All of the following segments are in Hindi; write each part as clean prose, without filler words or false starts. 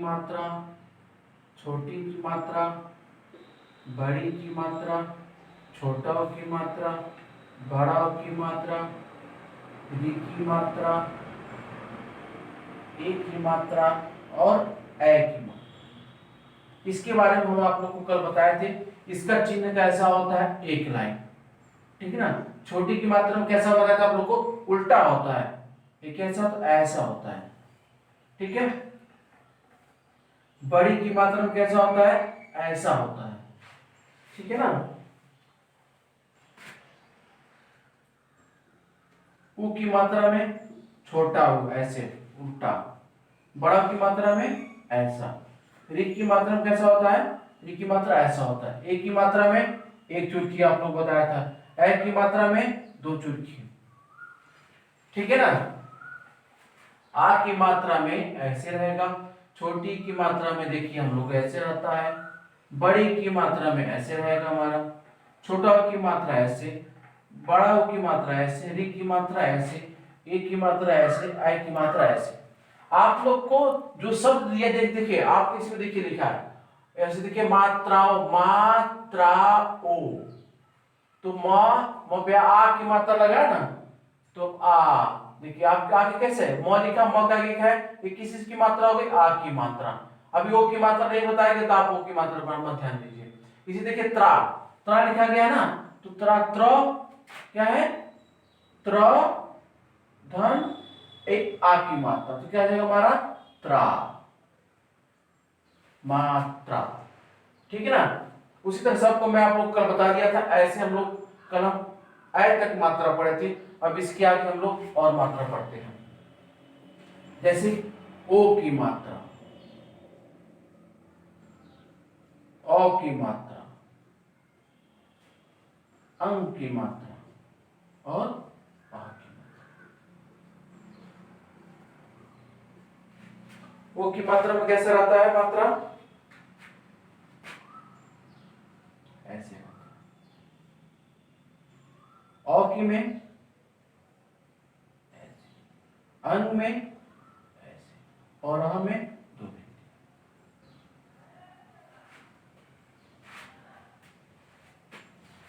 मात्रा, छोटी की मात्रा, बड़ी की मात्रा, छोटा की मात्रा, बड़ा की मात्रा, री की मात्रा, ए की मात्रा और ए की मात्रा। इसके बारे में हम आप लोग को कल बताए थे। इसका चिन्ह कैसा होता है? एक लाइन, ठीक है ना। छोटी की मात्रा में कैसा बताया था आप लोग को? उल्टा होता है। ये कैसा होता है? ऐसा होता है, ठीक है। बड़ी की मात्रा में कैसा होता है? ऐसा होता है, ठीक है ना। उ की मात्रा में छोटा उ, ऐसे उल्टा। बड़ा की मात्रा में ऐसा। री की मात्रा में कैसा होता है? री की मात्रा ऐसा होता है। ए की मात्रा में एक चुटकी आप लोग बताया था। ए की मात्रा में दो चुटकी, ठीक है ना। आ की मात्रा में ऐसे रहेगा। छोटी की मात्रा में देखिए हम लोग ऐसे रहता है। बड़ी की मात्रा में ऐसे रहेगा हमारा। छोटा की मात्रा ऐसे, बड़ा की मात्रा ऐसे, री की मात्रा ऐसे, ए की मात्रा ऐसे, आई की मात्रा ऐसे। आप लोग को जो शब्द दिया देखिए, आप इसमें देखिए लिखा है ऐसे, देखिए मात्राओं, मात्राओ। तो म पे आ की मात्रा लगा ना, तो आ देखिए आपका आगे कैसे है? म लिखा, म का आगे है, ये किस चीज की मात्रा हो गई? आ की मात्रा। अभी ओ की मात्रा नहीं बताएंगे तो आप ओ की मात्रा पर मत ध्यान दीजिए। इसी देखिए त्रा, त्रा लिखा गया ना, तो त्रा, त्र क्या है? त्र धन एक आ की मात्रा, तो क्या आ जाएगा हमारा? त्रा, मात्रा, ठीक है ना। उसी तरह सबको मैं आप लोग कल बता दिया था। ऐसे हम लोग कल हम ऐ तक मात्रा पढ़े थे। अब इसके आगे हम लोग और मात्रा पढ़ते हैं, जैसे ओ की मात्रा, औ की मात्रा, अंग की मात्रा और आ की मात्रा। ओ की मात्रा में कैसे रहता है मात्रा? ऐसे रहता है। औ की में ऐसे, अंग में ऐसे और आ में दो बिंदी।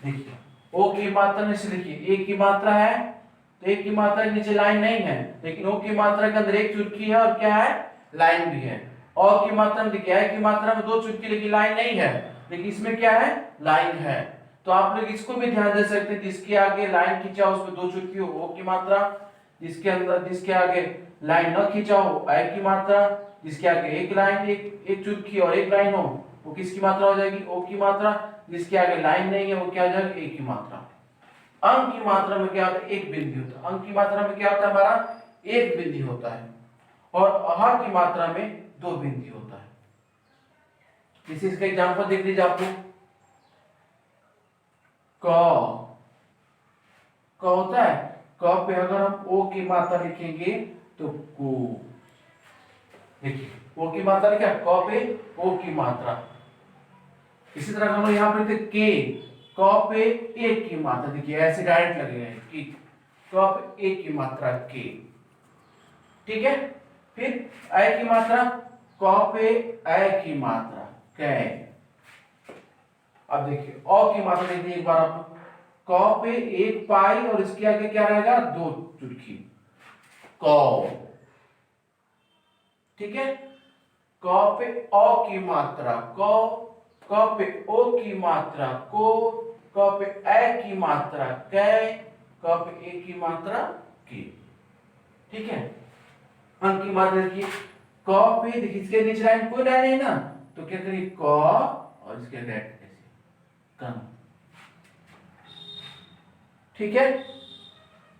देखिए ओ की मात्रा में से देखिए, ए की मात्रा है तो एक की मात्रा के नीचे लाइन नहीं है, लेकिन ओ की मात्रा के अंदर एक चुटकी है और क्या है? लाइन भी है। और की मात्रा में देखिए, ए की मात्रा में दो चुटकी लेकिन लाइन नहीं है, लेकिन इसमें क्या है? लाइन है। तो आप लोग इसको भी ध्यान दे सकते हैं, जिसके आगे लाइन खींचा हो उसमें दो चुटकी हो, ओ की मात्रा। जिसके अंदर, जिसके आगे लाइन न खींचा हो, ए की मात्रा। जिसके आगे एक लाइन, एक चुटकी और एक लाइन हो, वो किसकी मात्रा हो जाएगी? ओ की मात्रा। जिसके आगे लाइन नहीं है वो क्या हो जाएगा? ए की मात्रा। अंक की मात्रा में क्या होता है? एक बिंदी होता है। अंक की मात्रा में क्या होता है हमारा? एक बिंदी होता है। और अह की मात्रा में दो बिंदी होता है। इसी इसका एग्जांपल देख लीजिए आप लोग। क, क होता है, क पे अगर हम ओ की मात्रा लिखेंगे तो को। देखिए ओ की मात्रा लिखा, क पे ओ की मात्रा। इसी तरह हम लोग यहाँ पे लिखते के, क पे एक की मात्रा, देखिए ऐसे डायरेक्ट लगेगा कि क पे एक की मात्रा के, ठीक है। फिर ऐ की मात्रा, क पे ऐ की मात्रा कै। अब देखिए अ की मात्रा देखिए एक बार आप, क पे एक पाई और इसके आगे क्या रहेगा? दो चुटकी, क, ठीक है। क पे अ की मात्रा क पे ओ की मात्रा को, क पे ए की मात्रा कै, क पे ए की मात्रा के, ठीक है। अंक की मात्रा देखिए, क पे देखिए इसके नीचे लाइन कोई लाइन है ना, तो क्या करिए? क और इसके आगे ऐसे कम, ठीक है।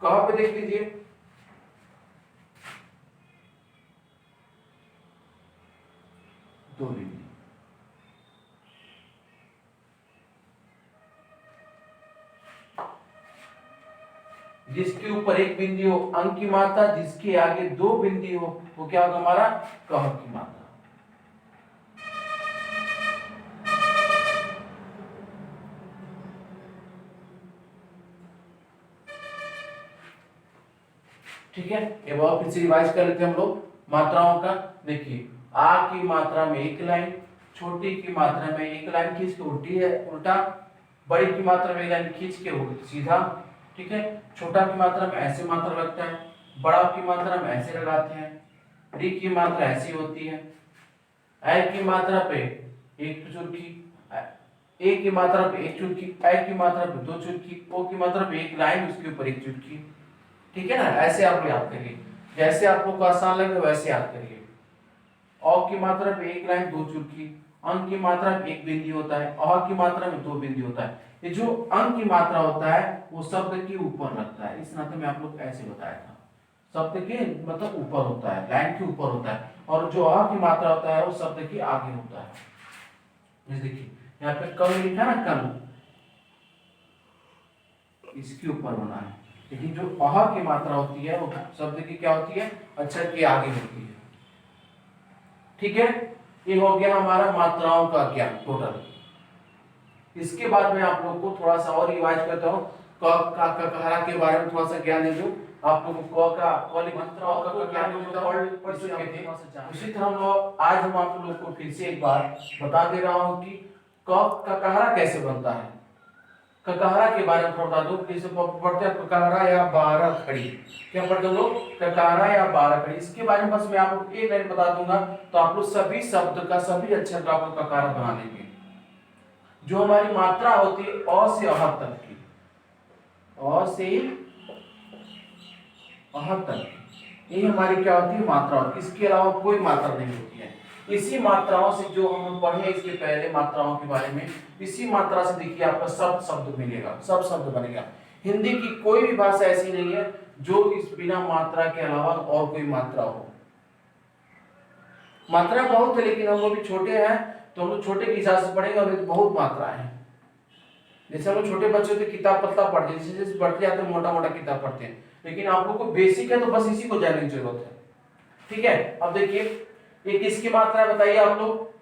क पे देख लीजिए, दो बिंदी, जिसके ऊपर एक बिंदी हो अंक की मात्रा, जिसके आगे दो बिंदी हो वो क्या होगा हमारा? कह की मात्रा। ठीक है, एक बार फिर से रिवाइज कर लेते हैं हम लोग मात्राओं का। देखिए आ की मात्रा में एक लाइन, छोटी की मात्रा में एक लाइन खींच के उल्टी है उल्टा, बड़ी की मात्रा में एक लाइन खींच के सीधा, ठीक है। छोटा की मात्रा में ऐसे मात्रा लगता है, बड़ा की मात्रा में ऐसे लगाते हैं, री की मात्रा ऐसी होती है, ऐ की मात्रा पे एक चुटकी, ए की मात्रा पे एक चुटकी, ऐ की मात्रा पे दो चुटकी, ओ की मात्रा पे एक लाइन उसके ऊपर एक चुटकी, ठीक है ना। ऐसे आप याद करिए, जैसे आप लोग को आसान लगे वैसे याद करिए। औ की मात्रा पे एक लाइन दो चुटकी, अंक की मात्रा में एक बिंदी होता है, अ की मात्रा में दो बिंदी होता है। ये जो अंक की मात्रा होता है वो शब्द के ऊपर लगता है, इस नाते में आप लोग ऐसे बताया था, शब्द के मतलब ऊपर होता है, लाइन के ऊपर होता है, और जो अ की मात्रा होता है वो शब्द के आगे होता है। जैसे देखिए यहाँ पे कल लिखा ना, कल इसके ऊपर होना है, लेकिन जो अह की मात्रा होती है वो शब्द की क्या होती है, अक्षर के आगे होती है, ठीक है। ये हो गया हमारा मात्राओं का ज्ञान टोटल। इसके बाद में आप लोग को थोड़ा सा और रिवाइज करता हूँ, क का ककहरा के बारे में थोड़ा सा ज्ञान दे दूं आप लोगों को, क का कॉलिक मात्राओं का ज्ञान पढ़ चुके थे। उसी तरह हम लोग आज हम आप लोग को फिर से एक बार बता दे रहा हूँ कि क ककहरा कैसे बनता है। ककहरा के बारे में बता दो, जैसे पढ़ते हैं ककहरा या 12 खड़ी, क्या पढ़ते हो लोग, ककहरा या 12 खड़ी। इसके बारे में बस मैं आपको एक लाइन बता दूंगा तो आप लोग सभी शब्द का सभी अक्षर का आप लोग ककहरा बना लेंगे। जो हमारी मात्रा होती है अ से अह तक की, अ से अह तक की, ये हमारी क्या होती है मात्रा होती है, इसके अलावा कोई मात्रा नहीं होती है। इसी मात्राओं से जो हम पढ़े इसके पहले मात्राओं के बारे में, इसी मात्रा से देखिए आपका सब शब्द मिलेगा, सब शब्द बनेगा। हिंदी की कोई भी भाषा ऐसी नहीं है जो इस बिना मात्रा के अलावा और कोई मात्रा हो। मात्रा बहुत है लेकिन हम लोग भी छोटे हैं तो हम लोग छोटे के हिसाब से पढ़ेंगे, और बहुत मात्रा है। जैसे हम लोग छोटे बच्चे होते किताब पतला पढ़ते हैं, जैसे जैसे बढ़ते जाते हैं मोटा मोटा किताब पढ़ते हैं, लेकिन आप लोग को बेसिक है तो बस इसी को जानने की जरूरत है, ठीक है। अब देखिए ये किसकी मात्रा है बताइए आप लोग,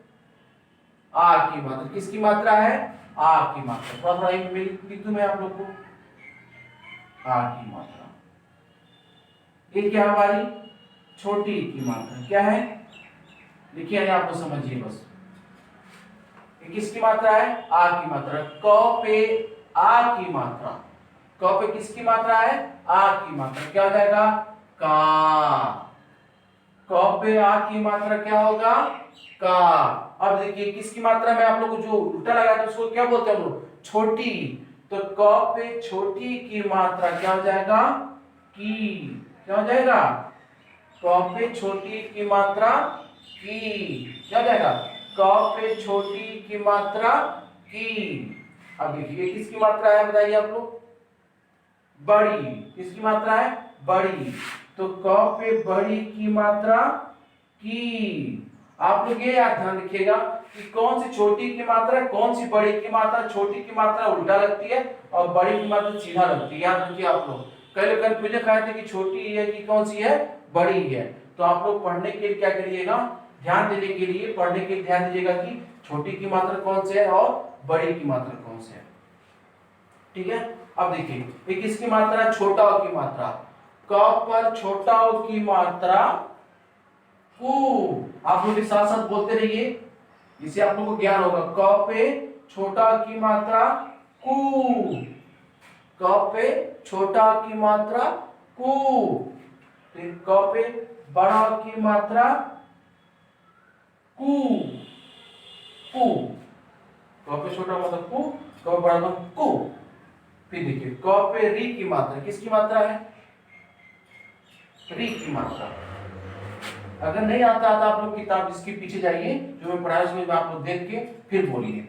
आ की मात्रा। किसकी मात्रा है, आ की मात्रा। थोड़ा थोड़ा लिख दूं मैं आप लोग को, आ की मात्रा। ये क्या हमारी छोटी की मात्रा क्या है, देखिए आप लोग समझिए बस। ये किसकी मात्रा है, आ की मात्रा। क पे आ की मात्रा, क पे किसकी मात्रा है, आ की मात्रा, क्या हो जाएगा, का। क पे आ की मात्रा क्या होगा, का। अब देखिए किसकी मात्रा में आप लोग को जो उल्टा लगा था उसको क्या बोलते हैं हम लोग, छोटी। तो क पे छोटी की मात्रा क्या हो जाएगा, की। क्या हो जाएगा, क पे छोटी की मात्रा की, क्या हो जाएगा, क पे छोटी की मात्रा की। अब देखिए किसकी मात्रा है बताइए आप लोग, बड़ी। किसकी मात्रा है, बड़ी। तो क पे बड़ी की मात्रा की। आप लोग ये याद ध्यान रखिएगा कि कौन सी छोटी की मात्रा कौन सी बड़ी की मात्रा। छोटी की मात्रा उल्टा लगती है और बड़ी की मात्रा सीधा लगती है, याद रखिए आप लोग। कई लोग कंफ्यूजन खाए थे कि छोटी है कि कौन सी है, बड़ी है। तो आप लोग पढ़ने के लिए क्या करिएगा, ध्यान देने के लिए पढ़ने के लिए ध्यान दीजिएगा कि छोटी की मात्रा कौन सी है और बड़ी की मात्रा कौन सी है, ठीक है। अब देखिए ये किसकी मात्रा है, छोटा ओ की मात्रा। क पर छोटा ओ की मात्रा कु। आप लोग साथ साथ बोलते रहिए, जिससे आप लोगों को ज्ञान होगा। क पे छोटा की मात्रा कु, क पे छोटा की मात्रा कु। फिर क पे बड़ा की मात्रा कु, कु। क पे छोटा मतलब कु, क पे बड़ा मतलब कु। फिर देखिए क पे री की मात्रा, किसकी मात्रा है, री की मात्रा। अगर नहीं आता आता आप लोग किताब जिसके पीछे जाइए, जो मैं पढ़ाया उसमें आप लोग देख के फिर बोलिए।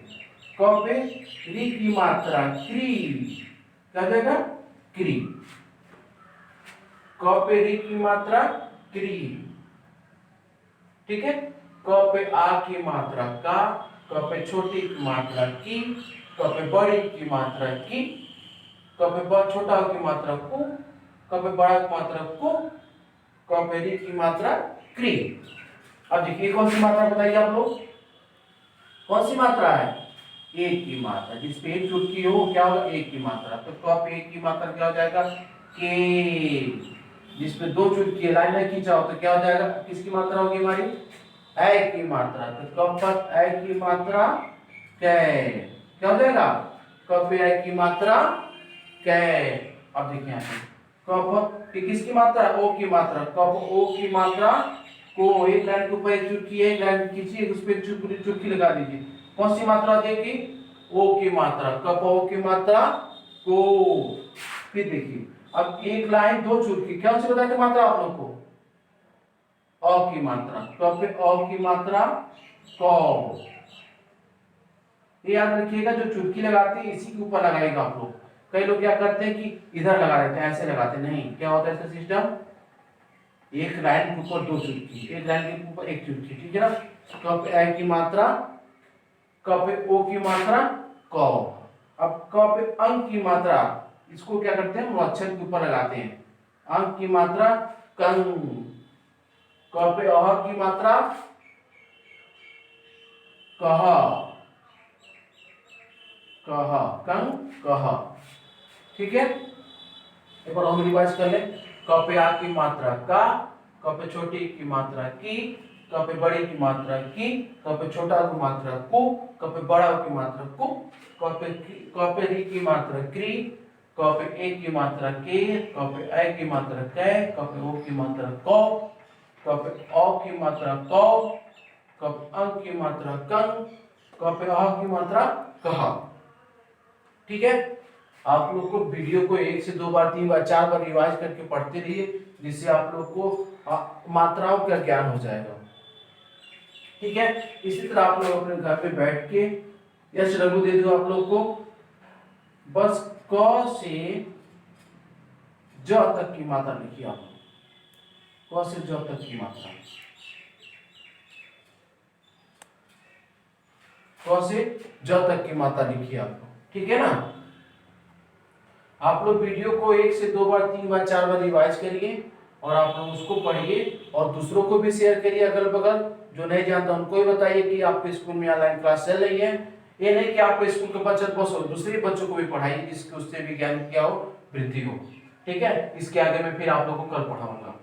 क पे री की मात्रा क्री, क्या जाएगा, क्री। क पे री की मात्रा क्री, ठीक है। क पे आ की मात्रा का, क पे छोटी की मात्रा की, क पे बड़ी की मात्रा की, क पे छोटा की मात्रा कु, क पे बड़ा की मात्रा कु, क पे री की मात्रा क्री। अब देखिए कौन सी मात्रा बताइए आप लोग, कौन सी मात्रा है, एक की मात्रा। जिस पे एक चुटकी हो क्या होगा, एक की मात्रा। तो क पे एक की मात्रा क्या हो जाएगा, के। जिसपे दो चुटकी लाइन में खींचा हो तो क्या हो जाएगा, किसकी मात्रा होगी हमारी, ऐ की मात्रा, तो क पर ऐ की मात्रा कै, क्या हो जाएगा, क पे ऐ की मात्रा कै। अब देखिए यहाँ पे क पर किसकी मात्रा, ओ की मात्रा, क पर ओ की मात्रा को, एक लाइन के ऊपर एक चुटकी है, एक लाइन खींचिए, उस पर चुटकी लगा दीजिए, कौन सी मात्रा हो जाएगी, ओ की मात्रा, क पर ओ की मात्रा को। फिर देखिए अब एक लाइन दो चुटकी, कौन सी बताई थी मात्रा आप लोग को, अ की मात्रा, क पे अ की मात्रा क। ये याद रखिएगा, जो चुटकी लगाते हैं इसी के ऊपर लगाएगा आप लोग। कई लोग क्या करते हैं कि इधर लगा देते हैं, ऐसे लगाते नहीं, क्या होता है इसका सिस्टम, एक लाइन के ऊपर दो चुटकी, एक लाइन के ऊपर एक चुटकी, ठीक है ना। क पे ऐ की मात्रा, क पे ओ की मात्रा क। अब क पे अंक की मात्रा, इसको क्या करते हैं, मुअच्छर के ऊपर लगाते हैं, अंक की मात्रा कं। क पे अह की मात्रा कह, कह, कं कह, ठीक है। एक बार हम रिवाइज कर ले, क पे आ की मात्रा का, क पे छोटी की मात्रा की, क पे बड़ी की मात्रा की, क पे छोटा की मात्रा कु, क पे बड़ा की मात्रा कु, क पे री की मात्रा क्री, क पे ए की मात्रा के, क पे ऐ की मात्रा कै, क पे ओ की मात्रा कौ, क पे औ की मात्रा कौ, क पे अंक की मात्रा कं, क पे अह की मात्रा कह, ठीक है। आप लोग को वीडियो को एक से दो बार, तीन बार, चार बार रिवाइज करके पढ़ते रहिए, जिससे आप लोग को मात्राओं का ज्ञान हो जाएगा, ठीक है। इसी तरह आप लोग अपने घर पे बैठ के यश लघु दे दो आप लोग को, बस क से ज तक की मात्रा लिखिए आप लोग, क से ज तक की मात्रा, क से ज तक की मात्रा लिखिए आप लोग, ठीक है ना। आप लोग वीडियो को एक से दो बार, तीन बार, चार बार रिवाइज करिए, और आप लोग उसको पढ़िए और दूसरों को भी शेयर करिए, अगल बगल जो नहीं जानता उनको भी बताइए कि आपके स्कूल में ऑनलाइन क्लास चल रही है। ये नहीं कि आपके स्कूल के बच्चे बस हो, दूसरे बच्चों को भी पढ़ाइए, जिसके उससे भी ज्ञान क्या हो, वृद्धि हो, ठीक है। इसके आगे मैं फिर आप लोगों को कल पढ़ाऊंगा।